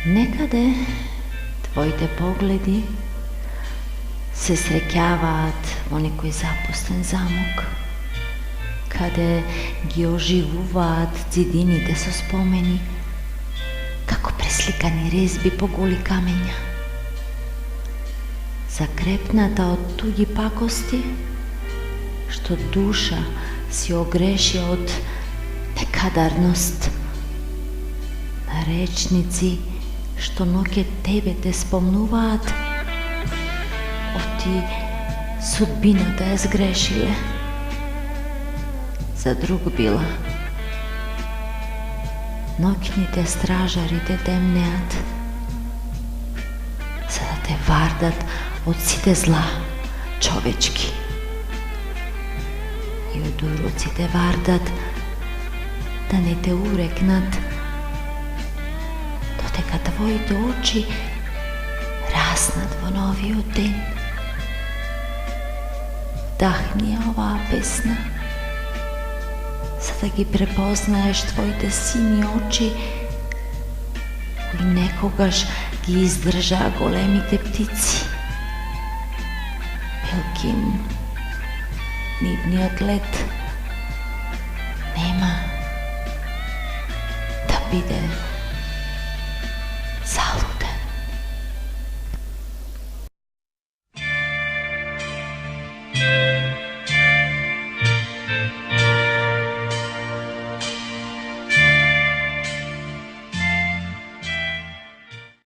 Некъде твоите погледи се среќаваат во некој запустен замок, каде ги оживуваат зидините со спомени, како пресликани резби по голи камења. Закрепната од туги пакости, што душа си огреши од некадарност, на речници што ноќе тебе те спомнуваат, оти судбината е сгрешиле, за друг била. Ноќните стражари те темнеат, за да те вардат од сите зла човечки. И од уроци те вардат да не те урекнат, додека твоите очи раснат во новиот ден. Вдахни оваа песна, за да ги препознаеш твоите сини очи, кои некогаш ги издржаа големите птици. Мелким, нивниот лет нема да биде